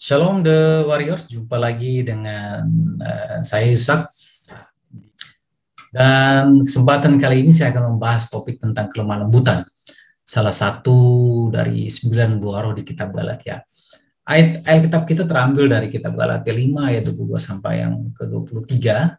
Shalom The Warriors, jumpa lagi dengan saya Yusak. Dan kesempatan kali ini saya akan membahas topik tentang kelemah lembutan. Salah satu dari 9 buah roh di kitab Galatia. Ayat kitab kita terambil dari kitab Galatia 5 ayat 22 sampai yang ke-23.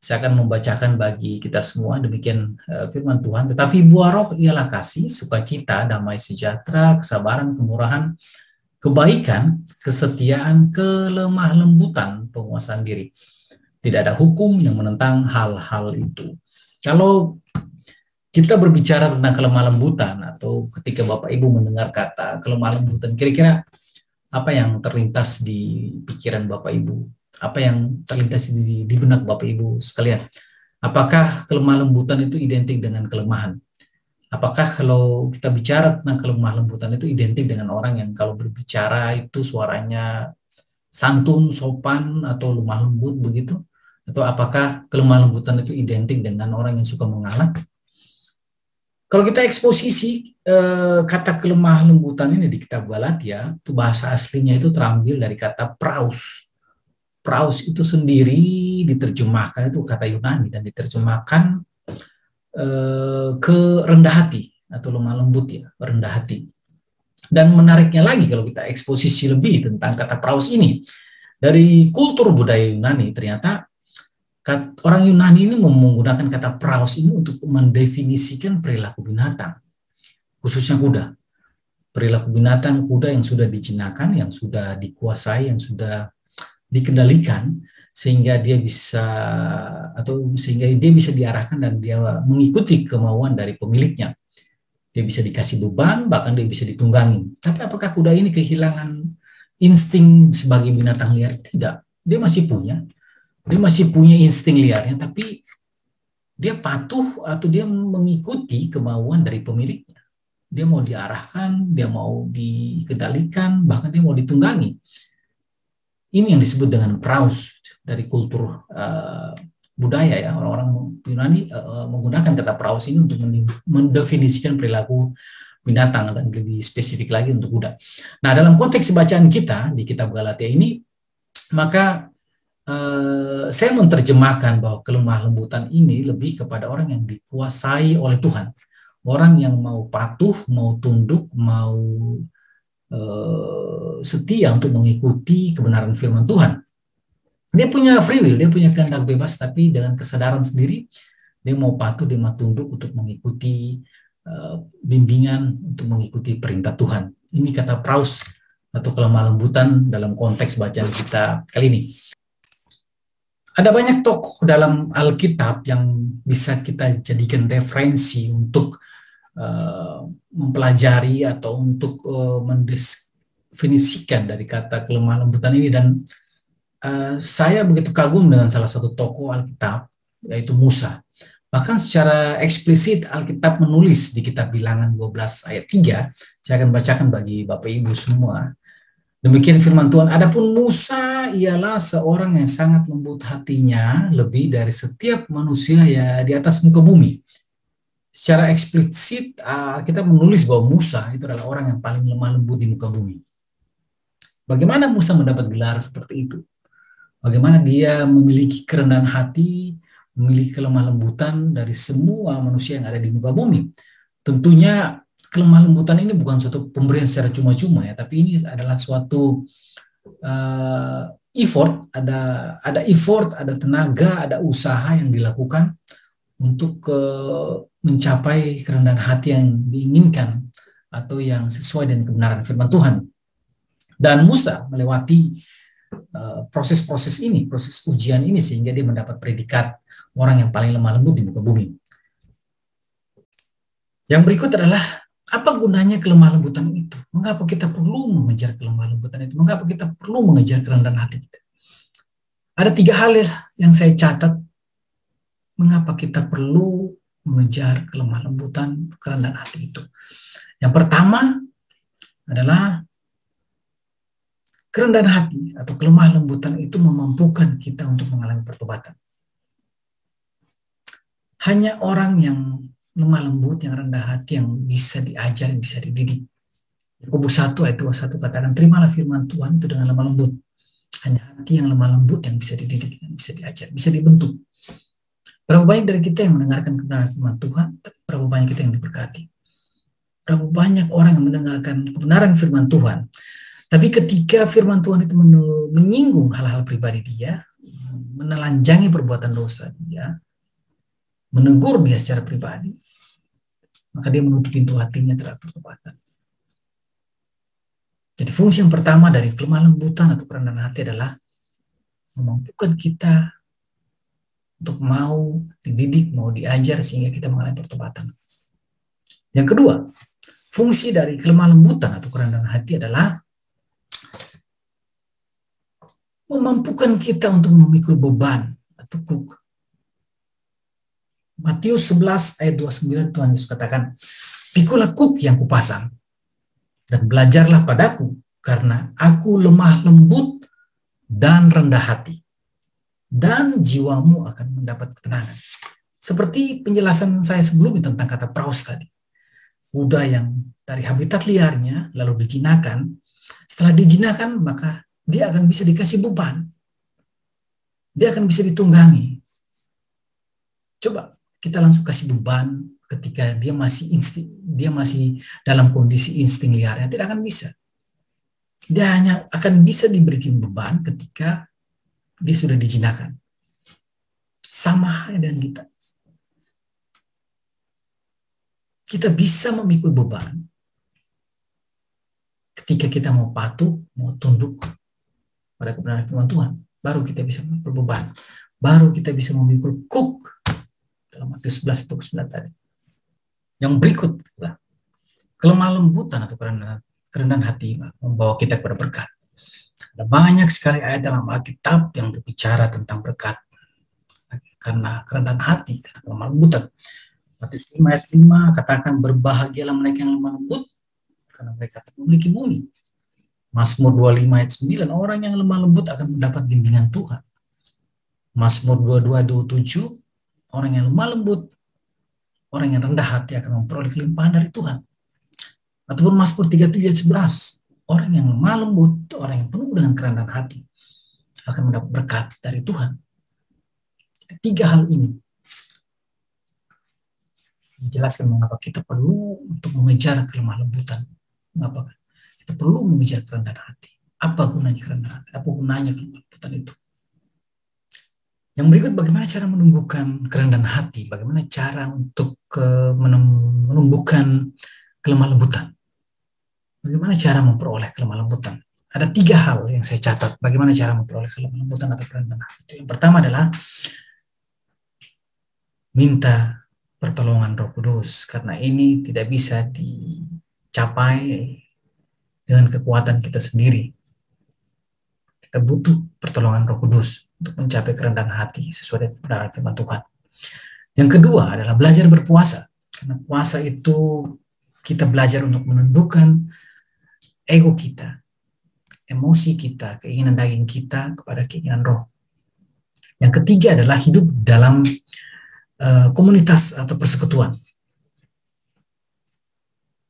Saya akan membacakan bagi kita semua demikian firman Tuhan. Tetapi buah roh ialah kasih, sukacita, damai sejahtera, kesabaran, kemurahan, kebaikan, kesetiaan, kelemah lembutan, penguasaan diri. Tidak ada hukum yang menentang hal-hal itu. Kalau kita berbicara tentang kelemah lembutan, atau ketika Bapak Ibu mendengar kata kelemah lembutan, kira-kira apa yang terlintas di pikiran Bapak Ibu? Apa yang terlintas di benak Bapak Ibu sekalian? Apakah kelemah lembutan itu identik dengan kelemahan? Apakah kalau kita bicara tentang kelemah lembutan itu identik dengan orang yang kalau berbicara itu suaranya santun, sopan, atau lemah lembut begitu? Atau apakah kelemah lembutan itu identik dengan orang yang suka mengalah? Kalau kita eksposisi kata kelemah lembutan ini di kitab Galatia, itu bahasa aslinya itu terambil dari kata praus. Praus itu sendiri diterjemahkan, itu kata Yunani, dan diterjemahkan ke rendah hati atau lemah lembut, ya, rendah hati. Dan menariknya lagi kalau kita eksposisi lebih tentang kata praus ini, dari kultur budaya Yunani, ternyata orang Yunani ini menggunakan kata praus ini untuk mendefinisikan perilaku binatang, khususnya kuda. Perilaku binatang kuda yang sudah dijinakan, yang sudah dikuasai, yang sudah dikendalikan, sehingga dia bisa diarahkan dan dia mengikuti kemauan dari pemiliknya. Dia bisa dikasih beban, bahkan dia bisa ditunggangi. Tapi apakah kuda ini kehilangan insting sebagai binatang liar? Tidak. Dia masih punya insting liarnya, tapi dia patuh atau dia mengikuti kemauan dari pemiliknya. Dia mau diarahkan, dia mau dikendalikan, bahkan dia mau ditunggangi. Ini yang disebut dengan praus dari kultur budaya, ya. Orang-orang Yunani menggunakan kata praus ini untuk mendefinisikan perilaku binatang, dan lebih spesifik lagi untuk kuda. Nah, dalam konteks bacaan kita di kitab Galatia ini, maka saya menerjemahkan bahwa kelemah lembutan ini lebih kepada orang yang dikuasai oleh Tuhan. Orang yang mau patuh, mau tunduk, mau setia untuk mengikuti kebenaran firman Tuhan. Dia punya free will, dia punya kehendak bebas, tapi dengan kesadaran sendiri, dia mau patuh, dia mau tunduk untuk mengikuti bimbingan, untuk mengikuti perintah Tuhan. Ini kata praus atau kelemah lembutan dalam konteks bacaan kita kali ini. Ada banyak tokoh dalam Alkitab yang bisa kita jadikan referensi untuk mempelajari atau untuk mendefinisikan dari kata kelemah lembutan ini, dan saya begitu kagum dengan salah satu tokoh Alkitab, yaitu Musa. Bahkan secara eksplisit Alkitab menulis di kitab Bilangan 12 ayat 3, saya akan bacakan bagi Bapak Ibu semua. Demikian firman Tuhan, adapun Musa ialah seorang yang sangat lembut hatinya, lebih dari setiap manusia ya di atas muka bumi. Secara eksplisit kita menulis bahwa Musa itu adalah orang yang paling lemah lembut di muka bumi. Bagaimana Musa mendapat gelar seperti itu? Bagaimana dia memiliki kerendahan hati, memiliki kelemah lembutan dari semua manusia yang ada di muka bumi? Tentunya kelemah lembutan ini bukan suatu pemberian secara cuma-cuma, ya, tapi ini adalah suatu effort, ada effort, ada tenaga, ada usaha yang dilakukan untuk mencapai kerendahan hati yang diinginkan atau yang sesuai dengan kebenaran firman Tuhan. Dan Musa melewati proses-proses ini, proses ujian ini, sehingga dia mendapat predikat orang yang paling lemah lembut di muka bumi. Yang berikut adalah, apa gunanya kelemah lembutan itu? Mengapa kita perlu mengejar kelemah lembutan itu? Mengapa kita perlu mengejar kerendahan hati kita? Ada 3 hal yang saya catat mengapa kita perlu mengejar kelemah lembutan, kerendahan hati itu. Yang pertama adalah kerendahan hati atau kelemah lembutan itu memampukan kita untuk mengalami pertobatan. Hanya orang yang lemah lembut, yang rendah hati, yang bisa diajar, yang bisa dididik, Yakobus 1 ayat 21 katakan, terimalah firman Tuhan itu dengan lemah lembut. Hanya hati yang lemah lembut yang bisa dididik, yang bisa diajar, bisa dibentuk. Berapa banyak dari kita yang mendengarkan kebenaran firman Tuhan, berapa banyak kita yang diberkati. Berapa banyak orang yang mendengarkan kebenaran firman Tuhan, tapi ketika firman Tuhan itu menyinggung hal-hal pribadi dia, menelanjangi perbuatan dosa dia, menegur dia secara pribadi, maka dia menutup pintu hatinya terhadap pertobatan. Jadi fungsi yang pertama dari kelemah lembutan atau kerendahan hati adalah memampukan kita untuk mau dididik, mau diajar sehingga kita mengalami pertobatan. Yang kedua, fungsi dari kelemah lembutan atau kerendahan hati adalah memampukan kita untuk memikul beban atau kuk. Matius 11 ayat 29 Tuhan Yesus katakan, pikulah kuk yang kupasang dan belajarlah padaku, karena aku lemah lembut dan rendah hati, dan jiwamu akan mendapat ketenangan. Seperti penjelasan saya sebelumnya tentang kata praus tadi. Kuda yang dari habitat liarnya lalu dijinakan, setelah dijinakan maka dia akan bisa dikasih beban. Dia akan bisa ditunggangi. Coba kita langsung kasih beban ketika dia masih dalam kondisi insting liarnya, tidak akan bisa. Dia hanya akan bisa diberikan beban ketika dia sudah dijinakan. Sama halnya dengan kita. Kita bisa memikul beban ketika kita mau patuh, mau tunduk pada kebenaran firman Tuhan. Baru kita bisa memikul beban. Baru kita bisa memikul kuk dalam Matius 11 ayat 9 tadi. Yang berikut adalah kelemah lembutan atau kerendahan hati membawa kita kepada berkat. Ada banyak sekali ayat dalam Alkitab yang berbicara tentang berkat. Karena kerendahan hati, karena kelemah lembutan. Matius 5 ayat 5 katakan, berbahagialah mereka yang lemah lembut, karena mereka memiliki bumi. Mazmur 25 ayat 9, orang yang lemah lembut akan mendapat bimbingan Tuhan. Mazmur 22:27, orang yang lemah lembut, orang yang rendah hati akan memperoleh kelimpahan dari Tuhan. Ataupun Mazmur 37 ayat 11, orang yang lemah lembut, orang yang penuh dengan kerendahan hati akan mendapat berkat dari Tuhan. Tiga hal ini menjelaskan mengapa kita perlu untuk mengejar kelemah lembutan. Mengapa kita perlu mengejar kerendahan hati. Apa gunanya kerendahan hati? Apa gunanya kelemah lembutan itu? Yang berikut, bagaimana cara menumbuhkan kerendahan hati? Bagaimana cara untuk menumbuhkan kelemah lembutan? Bagaimana cara memperoleh kelemah lembutan? Ada tiga hal yang saya catat. Bagaimana cara memperoleh kelemah lembutan atau kerendahan hati? Yang pertama adalah minta pertolongan Roh Kudus, karena ini tidak bisa dicapai dengan kekuatan kita sendiri. Kita butuh pertolongan Roh Kudus untuk mencapai kerendahan hati sesuai dengan kebenaran firman Tuhan. Yang kedua adalah belajar berpuasa, karena puasa itu kita belajar untuk menundukkan ego kita, emosi kita, keinginan daging kita kepada keinginan roh. Yang ketiga adalah hidup dalam komunitas atau persekutuan.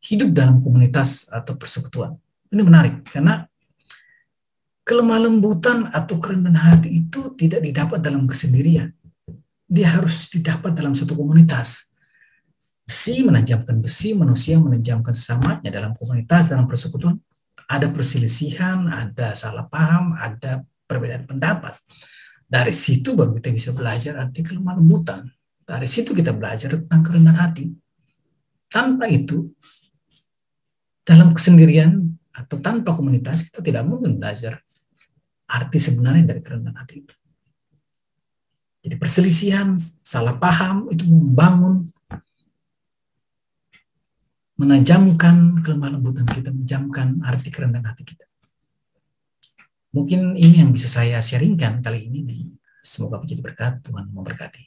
Hidup dalam komunitas atau persekutuan. Ini menarik, karena kelemah lembutan atau kerendahan hati itu tidak didapat dalam kesendirian. Dia harus didapat dalam suatu komunitas. Besi menajamkan besi, manusia menajamkan sesamanya dalam komunitas, dalam persekutuan. Ada perselisihan, ada salah paham, ada perbedaan pendapat. Dari situ baru kita bisa belajar arti kelemah lembutan. Dari situ kita belajar tentang kerendahan hati. Tanpa itu, dalam kesendirian atau tanpa komunitas, kita tidak mungkin belajar arti sebenarnya dari kerendahan hati itu. Jadi perselisihan, salah paham itu menajamkan kelemah lembutan kita, menajamkan arti kerendahan hati kita. Mungkin ini yang bisa saya sharingkan kali ini. Semoga menjadi berkat. Tuhan memberkati.